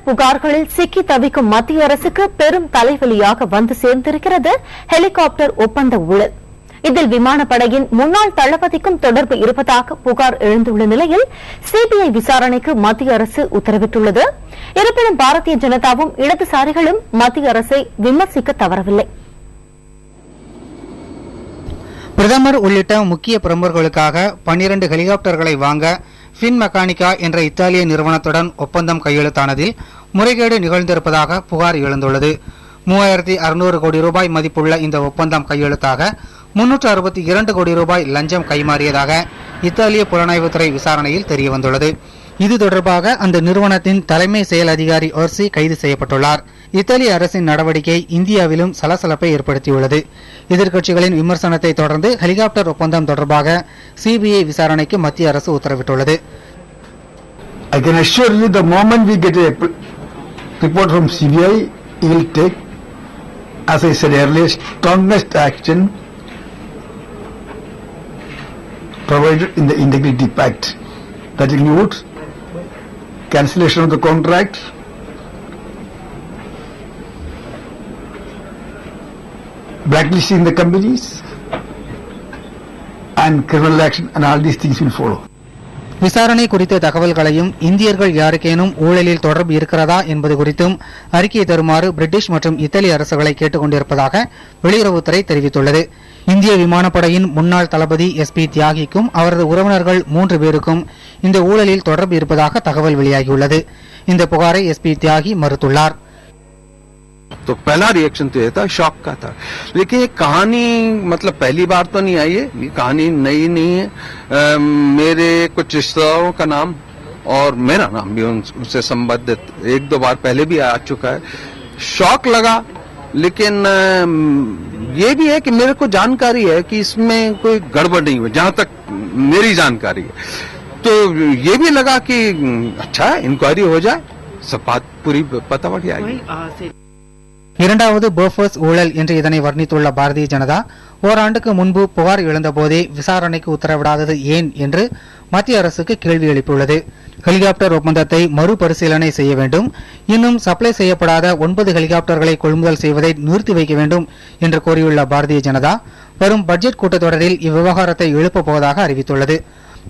புகார்களில் சிக்கி தவிக்கும் மத்திய அரசுக்கு பெரும் தலைவலியாக வந்து சேர்ந்திருக்கிறது ஹெலிகாப்டர் ஒப்பந்த ஊழல். இதில் விமானப்படையின் முன்னாள் தளபதிக்கும் தொடர்பு இருப்பதாக புகார் எழுந்துள்ள நிலையில் சிபிஐ விசாரணைக்கு மத்திய அரசு உத்தரவிட்டுள்ளது. இருப்பினும் பாரதிய ஜனதாவும் இடதுசாரிகளும் மத்திய அரசை விமர்சிக்க தவறவில்லை. பிரதமர் உள்ளிட்ட முக்கிய பிரமுகர்களுக்காக 12 ஹெலிகாப்டர்களை வாங்க ஃபின் மெக்கானிகா என்ற இத்தாலிய நிறுவனத்துடன் ஒப்பந்தம் கையெழுத்தானதில் முறைகேடு நிகழ்ந்திருப்பதாக புகார் எழுந்துள்ளது. 3600 கோடி ரூபாய் மதிப்புள்ள இந்த ஒப்பந்தம் கையெழுத்தாக 362 கோடி ரூபாய் லஞ்சம் கைமாறியதாக இத்தாலிய புலனாய்வுத்துறை விசாரணையில் தெரியவந்துள்ளது. இது தொடர்பாக அந்த நிறுவனத்தின் தலைமை செயல் அதிகாரி ஓர்சி கைது செய்யப்பட்டுள்ளார். இத்தாலிய அரசின் நடவடிக்கை இந்தியாவிலும் சலசலப்பை ஏற்படுத்தியுள்ளது. எதிர்க்கட்சிகளின் விமர்சனத்தை தொடர்ந்து ஹெலிகாப்டர் ஒப்பந்தம் தொடர்பாக சிபிஐ விசாரணைக்கு மத்திய அரசு உத்தரவிட்டுள்ளது. I can assure you the moment we get a report from CBI, he will take, as I said earlier, strongest action provided in the Integrity Pact. That includes cancellation of the contract, blacklisting the companies, and criminal action, and all these things will follow. விசாரணை குறித்த தகவல்களையும் இந்தியர்கள் யாருக்கேனும் ஊழலில் தொடர்பு இருக்கிறதா என்பது குறித்தும் அறிக்கை தருமாறு பிரிட்டிஷ் மற்றும் இத்தாலி அரசுகளை கேட்டுக் கொண்டிருப்பதாக வெளியுறவுத்துறை தெரிவித்துள்ளது. இந்திய விமானப்படையின் முன்னாள் தளபதி SP தியாகிக்கும் அவரது உறவினர்கள் 3 பேருக்கும் இந்த ஊழலில் தொடர்பு இருப்பதாக தகவல் வெளியாகியுள்ளது. இந்த புகாரை SP தியாகி மறுத்துள்ளார். तो पहला रिएक्शन तो ये था, शॉक का था. लेकिन ये कहानी मतलब पहली बार तो नहीं आई है, ये कहानी नई नहीं है. मेरे कुछ रिश्तेदारों का नाम और मेरा नाम भी उनसे संबंधित 1-2 बार पहले भी आ चुका है. शॉक लगा, लेकिन ये भी है कि मेरे को जानकारी है कि इसमें कोई गड़बड़ नहीं हुई, जहां तक मेरी जानकारी है. तो ये भी लगा कि अच्छा है, इंक्वायरी हो जाए, सब बात पूरी पता पड़ जाएगी. இரண்டாவது போஃபர்ஸ் ஊழல் என்று இதனை வர்ணித்துள்ள பாரதிய ஜனதா, ஓராண்டுக்கு முன்பு புகார் எழுந்தபோதே விசாரணைக்கு உத்தரவிடாதது ஏன் என்று மத்திய அரசுக்கு கேள்வி எழுப்பியுள்ளது. ஹெலிகாப்டர் ஒப்பந்தத்தை மறுபரிசீலனை செய்ய வேண்டும், இன்னும் சப்ளை செய்யப்படாத 9 ஹெலிகாப்டர்களை கொள்முதல் செய்வதை நிறுத்தி வைக்க வேண்டும் என்று கோரியுள்ள பாரதிய ஜனதா வரும் பட்ஜெட் கூட்டத்தொடரில் இவ்விவகாரத்தை எழுப்பப் போவதாக அறிவித்துள்ளது.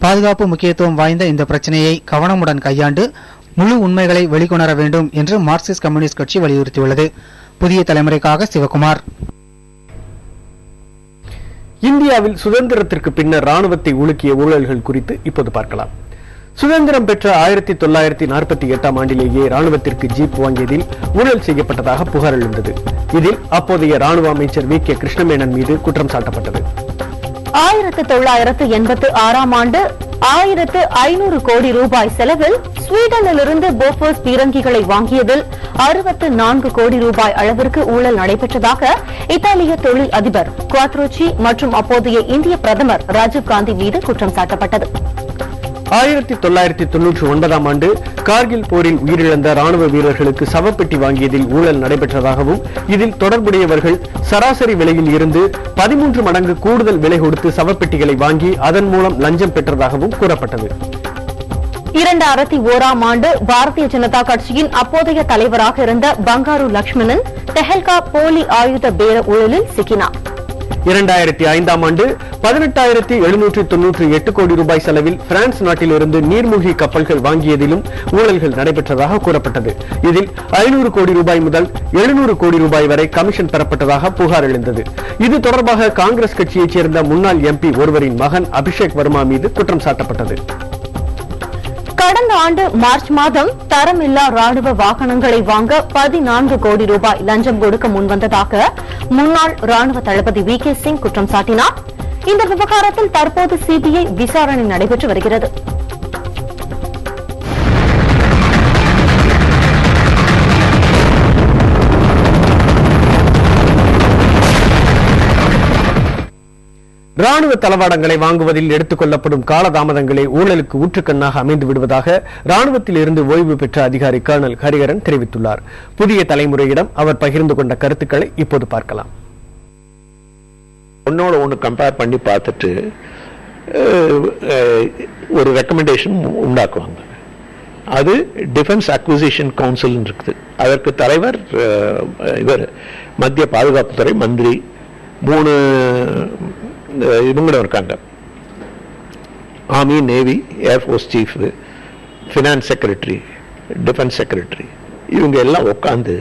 பாதுகாப்பு முக்கியத்துவம் வாய்ந்த இந்த பிரச்சினையை கவனமுடன் கையாண்டு முழு உண்மைகளை வெளிக்கொணர வேண்டும் என்று மார்க்சிஸ்ட் கம்யூனிஸ்ட் கட்சி வலியுறுத்தியுள்ளது. புதிய தலைமுறைக்காக சிவகுமார். இந்தியாவில் சுதந்திரத்திற்கு பின்னர் ராணுவத்தை உலுக்கிய ஊழல்கள் குறித்து இப்போது பார்க்கலாம். சுதந்திரம் பெற்ற 1948 ஆண்டிலேயே ராணுவத்திற்கு ஜீப் வாங்கியதில் ஊழல் செய்யப்பட்டதாக புகார் எழுந்தது. இதில் அப்போதைய ராணுவ அமைச்சர் VK கிருஷ்ணமேனன் மீது குற்றம் சாட்டப்பட்டது. 1986 ஆண்டு 1500 கோடி ரூபாய் செலவில் ஸ்வீடனிலிருந்து போஃபர்ஸ் பீரங்கிகளை வாங்கியதில் 64 கோடி ரூபாய் அளவிற்கு ஊழல் நடைபெற்றதாக இத்தாலிய தொழில் அதிபர் குவாத்ரோச்சி மற்றும் அப்போதைய இந்திய பிரதமர் ராஜீவ்காந்தி மீது குற்றம் சாட்டப்பட்டது. 1999 ஆண்டு கார்கில் போரில் உயிரிழந்த ராணுவ வீரர்களுக்கு சவப்பெட்டி வாங்கியதில் ஊழல் நடைபெற்றதாகவும் இதில் தொடர்புடையவர்கள் சராசரி விலையில் இருந்து 13 மடங்கு கூடுதல் விலை கொடுத்து சவப்பெட்டிகளை வாங்கி அதன் மூலம் லஞ்சம் பெற்றதாகவும் கூறப்பட்டது. 2001 ஆண்டு பாரதிய ஜனதா கட்சியின் அப்போதைய தலைவராக இருந்த பங்காரு லட்சுமணன் தெஹல்கா போலி ஆயுத பேர ஊழலில் சிக்கினார். 2005 ஆண்டு 18,798 கோடி ரூபாய் செலவில் பிரான்ஸ் நாட்டிலிருந்து நீர்மூழ்கி கப்பல்கள் வாங்கியதிலும் ஊழல்கள் நடைபெற்றதாக கூறப்பட்டது. இதில் 500 கோடி ரூபாய் முதல் 700 கோடி ரூபாய் வரை கமிஷன் பெறப்பட்டதாக புகார் எழுந்தது. இது தொடர்பாக காங்கிரஸ் கட்சியைச் சேர்ந்த முன்னாள் MP ஒருவரின் மகன் அபிஷேக் வர்மா மீது குற்றம் சாட்டப்பட்டது. கடந்த ஆண்டு மார்ச் மாதம் தரமில்லா ராணுவ வாகனங்களை வாங்க 14 கோடி ரூபாய் லஞ்சம் கொடுக்க முன்வந்ததாக முன்னாள் ராணுவ தளபதி VK சிங் குற்றம் சாட்டினார். இந்த விவகாரத்தில் தற்போது CBI விசாரணை நடைபெற்று வருகிறது. ராணுவ தளவாடங்களை வாங்குவதில் எடுத்துக் கொள்ளப்படும் காலதாமதங்களே ஊழலுக்கு ஊற்றுக்கண்ணாக அமைந்து விடுவதாக ராணுவத்தில் இருந்து ஓய்வு பெற்ற அதிகாரி கர்னல் ஹரிஹரன் தெரிவித்துள்ளார். புதிய தலைமுறையிடம் அவர் பகிர்ந்து கொண்ட கருத்துக்களை இப்போது பார்க்கலாம். ஒன்னோட ஒன்று கம்பேர் பண்ணி பார்த்துட்டு ஒரு ரெக்கமெண்டேஷன் உண்டாக்குவாங்க. அது டிஃபென்ஸ் அக்விசிஷன் கவுன்சில் இருக்குது. அதற்கு தலைவர் இவர் மத்திய பாதுகாப்புத்துறை மந்திரி, 3 இவங்களும் இருக்காங்க, army, navy, air force chief, finance secretary, defence secretary, இவங்க எல்லாம் உட்காந்து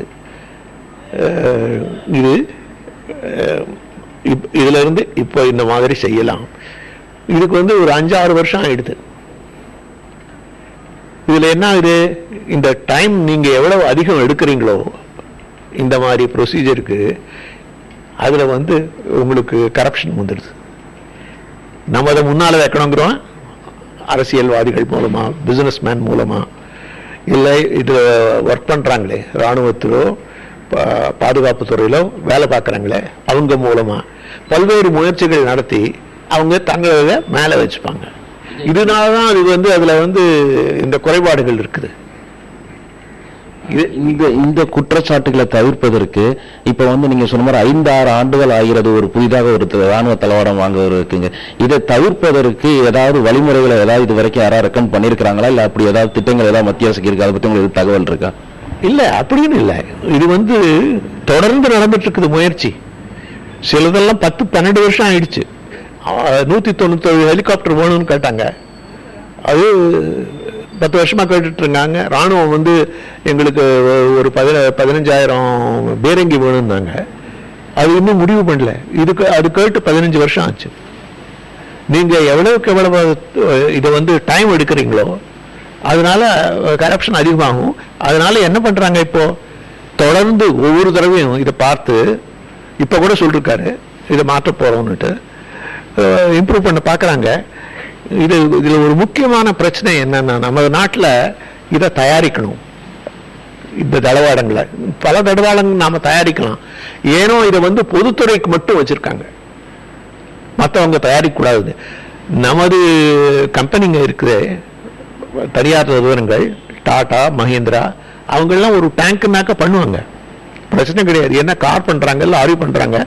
இதுல இருந்து இப்போ இந்த மாதிரி செய்யலாம். இதுக்கு ஒரு 5-6 வருஷம் ஆயிடுது. இதுல என்ன ஆகுது, இந்த டைம் நீங்க எவ்வளவு அதிகம் எடுக்கிறீங்களோ இந்த மாதிரி ப்ரொசீஜருக்கு, அதுல உங்களுக்கு கரப்ஷன் வந்துடுது. நம்ம அதை முன்னால வைக்கணுங்கிறோம், அரசியல்வாதிகள் மூலமா, பிசினஸ் மேன் மூலமா, இல்லை இது ஒர்க் பண்றாங்களே ராணுவத்திலோ பாதுகாப்பு துறையிலோ வேலை பார்க்கறாங்களே அவங்க மூலமா பல்வேறு முயற்சிகள் நடத்தி அவங்க தங்களை மேல வச்சுப்பாங்க. இதனாலதான் அது அதுல இந்த குறைபாடுகள் இருக்குது. இந்த குற்றச்சாட்டுகளை தவிர்ப்பதற்கு இப்ப நீங்க சொன்ன மாதிரி 5-6 ஆண்டுகள் ஆகிறது ஒரு புதிதாக ஒரு ராணுவ தளவாடம் வாங்குவதற்குங்க. இதை தவிர்ப்பதற்கு ஏதாவது வழிமுறைகளை ஏதாவது இது வரைக்கும் யாராவது ரெக்கமெண்ட் பண்ணிருக்காங்களா, இல்ல அப்படி ஏதாவது திட்டங்கள் ஏதாவது மத்திய அரசுக்கு இருக்கு, அதை பத்தி உங்களுக்கு தகவல் இருக்கா? இல்ல, அப்படின்னு இல்ல. இது தொடர்ந்து நடந்துட்டு இருக்குது முயற்சி. சிலதெல்லாம் 10-12 வருஷம் ஆயிடுச்சு. 197 ஹெலிகாப்டர் வேணும்னு கேட்டாங்க, அது 10 வருஷமா கேட்டுட்டு இருக்காங்க. ராணுவம் எங்களுக்கு ஒரு 15,000 பேரங்கி வேணும்னாங்க, அது இன்னும் முடிவு பண்ணல. அது கேட்டு 15 வருஷம் ஆச்சு. நீங்க எவ்வளவுக்கு எவ்வளவு இதை டைம் எடுக்கிறீங்களோ அதனால கரப்ஷன் அதிகமாகும். அதனால என்ன பண்றாங்க, இப்போ தொடர்ந்து ஒவ்வொரு தடவையும் இதை பார்த்து இப்ப கூட சொல்லிருக்காரு இதை மாற்ற போறோம்னுட்டு இம்ப்ரூவ் பண்ண பாக்குறாங்க. இதுல ஒரு முக்கியமான பிரச்சனை என்னன்னா, நம்ம நாட்டில் இதை தயாரிக்கணும். இந்த தளவாடங்களை பல தளவாடங்கள் நாம தயாரிக்கலாம். ஏனோ இதை பொதுத்துறைக்கு மட்டும் வச்சிருக்காங்க, மற்றவங்க தயாரிக்க கூடாது. நமது கம்பெனிங்க இருக்குது, தனியார் நிறுவனங்கள், டாடா, மஹிந்திரா, அவங்கெல்லாம் ஒரு டேங்க்னாக்க பண்ணுவாங்க, பிரச்சனை கிடையாது. என்ன கார் பண்றாங்க, லாரி பண்றாங்க,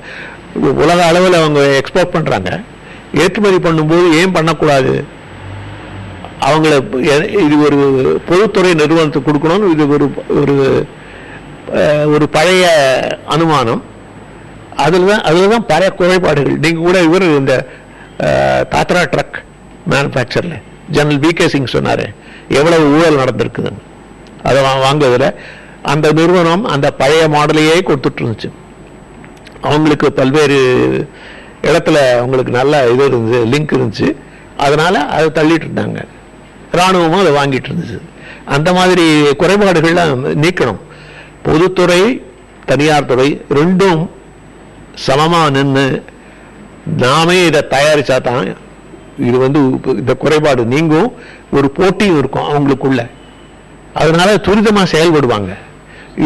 உலக அளவில் அவங்க எக்ஸ்போர்ட் பண்றாங்க. ஏற்றுமதி பண்ணும்போது ஏன் பண்ணக்கூடாது? அவங்கள இது ஒரு பொதுத்துறை நிறுவனத்துக்கு கொடுக்கணும்னு இது ஒரு பழைய அனுமானம். அதுலதான் பழைய குறைபாடுகள். நீங்க கூட இவர் இந்த தாத்ரா ட்ரக் மேனுபேக்சர்ல ஜெனரல் வி.கே. சிங் சொன்னாரு எவ்வளவு ஊழல் நடந்திருக்குதுன்னு. அதை வாங்குவதில் அந்த நிறுவனம் அந்த பழைய மாடலையே கொடுத்துட்டு இருந்துச்சு. அவங்களுக்கு பல்வேறு இடத்துல அவங்களுக்கு நல்ல இது இருந்துச்சு, லிங்க் இருந்துச்சு. அதனால அதை தள்ளிட்டு இருந்தாங்க, ராணுவமும் அதை வாங்கிட்டு இருந்துச்சு. அந்த மாதிரி குறைபாடுகள்லாம் நீக்கணும். பொதுத்துறை, தனியார் துறை ரெண்டும் சமமா நின்று நாமே இதை தயாரிச்சா தான் இது இந்த குறைபாடு நீங்கும். ஒரு போட்டியும் இருக்கும் அவங்களுக்குள்ள, அதனால துரிதமா செயல்படுவாங்க.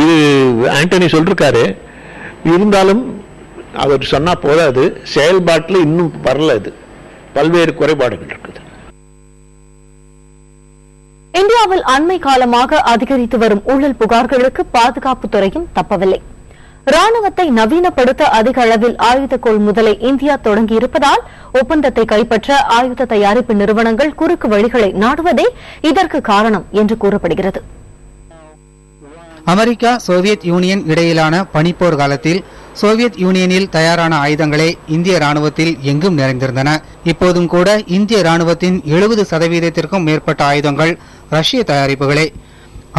இது ஆண்டனி சொல்லிருக்காரு. இருந்தாலும் அவர் சொன்னா போதாது, செயல்பாட்டில் இன்னும் வரல. இது பல்வேறு குறைபாடுகள் இருக்குது. இந்தியாவில் அண்மை காலமாக அதிகரித்து வரும் ஊழல் புகார்களுக்கு பாதுகாப்புத் துறையும் தப்பவில்லை. ராணுவத்தை நவீனப்படுத்த அதிக அளவில் ஆயுத கொள்முதலை இந்தியா தொடங்கியிருப்பதால் ஒப்பந்தத்தை கைப்பற்ற ஆயுத தயாரிப்பு நிறுவனங்கள் குறுக்கு வழிகளை நாடுவதே இதற்கு காரணம் என்று கூறப்படுகிறது. அமெரிக்கா சோவியத் யூனியன் இடையிலான பனிப்போர் காலத்தில் சோவியத் யூனியனில் தயாரான ஆயுதங்களே இந்திய ராணுவத்தில் எங்கும் நிறைந்திருந்தன. இப்போதும் கூட இந்திய ராணுவத்தின் 70% மேற்பட்ட ஆயுதங்கள் ரஷ்ய தயாரிப்புகளே.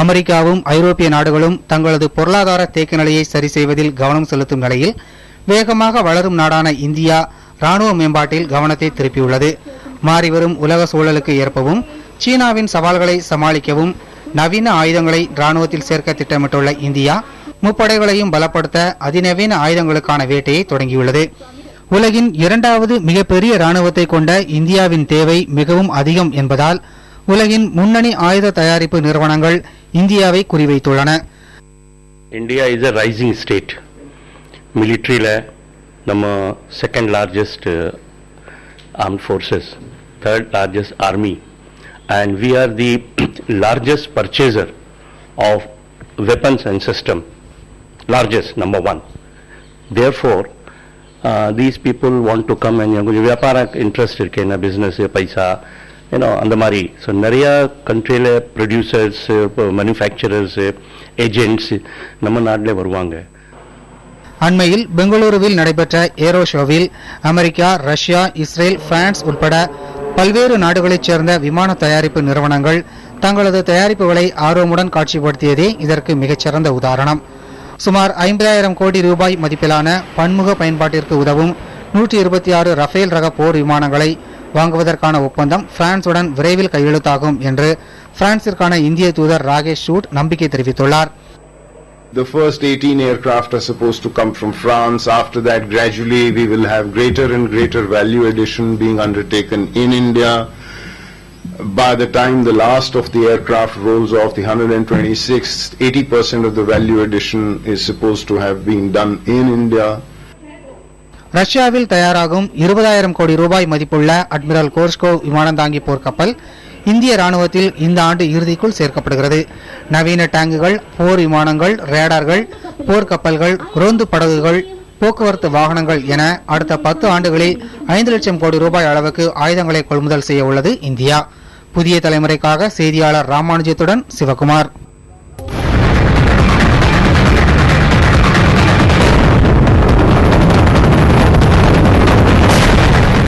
அமெரிக்காவும் ஐரோப்பிய நாடுகளும் தங்களது பொருளாதார தேக்க நிலையை சரி செய்வதில் கவனம் செலுத்தும் நிலையில் வேகமாக வளரும் நாடான இந்தியா ராணுவ மேம்பாட்டில் கவனத்தை திருப்பியுள்ளது. மாறிவரும் உலக சூழலுக்கு ஏற்பவும் சீனாவின் சவால்களை சமாளிக்கவும் நவீன ஆயுதங்களை ராணுவத்தில் சேர்க்க திட்டமிட்டுள்ள இந்தியா முப்படைகளையும் பலப்படுத்த அதிநவீன ஆயுதங்களுக்கான வேட்டையை தொடங்கியுள்ளது. உலகின் 2வது மிகப்பெரிய ராணுவத்தை கொண்ட இந்தியாவின் தேவை மிகவும் அதிகம் என்பதால் உலகின் முன்னணி ஆயுத தயாரிப்பு நிறுவனங்கள் இந்தியாவை குறிவைத்துள்ளன. India is a rising state. மிலிட்டரியில நம்ம second largest armed forces, third largest army, and we are the largest purchaser of weapons and system, largest, number one. Therefore, these people want to come and vyapara interest irke na business paisa அந்த மாதிரி. So நிறைய கண்ட்ரியில producers, manufacturers, agents நம்ம நாட்டிலே வருவாங்க. அண்மையில் பெங்களூருவில் நடைபெற்ற aero ஷோவில் அமெரிக்கா, ரஷ்யா, இஸ்ரேல், பிரான்ஸ் உட்பட பல்வேறு நாடுகளைச் சேர்ந்த விமான தயாரிப்பு நிறுவனங்கள் தங்களது தயாரிப்புகளை ஆர்வமுடன் காட்சிப்படுத்தியதே இதற்கு மிகச்சிறந்த உதாரணம். சுமார் 50,000 கோடி ரூபாய் மதிப்பிலான பன்முக பயன்பாட்டிற்கு உதவும் 126 ரஃபேல் ரக போர் விமானங்களை வாங்குவதற்கான ஒப்பந்தம் பிரான்சுடன் விரைவில் கையெழுத்தாகும் என்று பிரான்சிற்கான இந்திய தூதர் ராகேஷ் ஷூட் நம்பிக்கை தெரிவித்துள்ளார். The first 18 aircraft are supposed to come from France. After that, gradually we will have greater and greater value addition being undertaken in India. By the time the last of the aircraft rolls off, the 126, 80% of the value addition is supposed to have been done in India. ரஷ்யாவில் தயாராகும் 20,000 கோடி ரூபாய் மதிப்புள்ள admiral கோர்ஷ்கோவ் விமானந்தாங்கி போர்க்கப்பல் இந்திய ராணுவத்தில் இந்த ஆண்டு இறுதிக்குள் சேர்க்கப்படுகிறது. நவீன டேங்குகள், போர் விமானங்கள், ரேடார்கள், போர்க்கப்பல்கள், ரோந்து படகுகள், போக்குவரத்து வாகனங்கள் என அடுத்த 10 ஆண்டுகளில் 5 லட்சம் கோடி ரூபாய் அளவுக்கு ஆயுதங்களை கொள்முதல் செய்ய உள்ளது இந்தியா. புதிய தலைமுறைக்காக செய்தியாளர் ராமானுஜத்துடன் சிவகுமார்.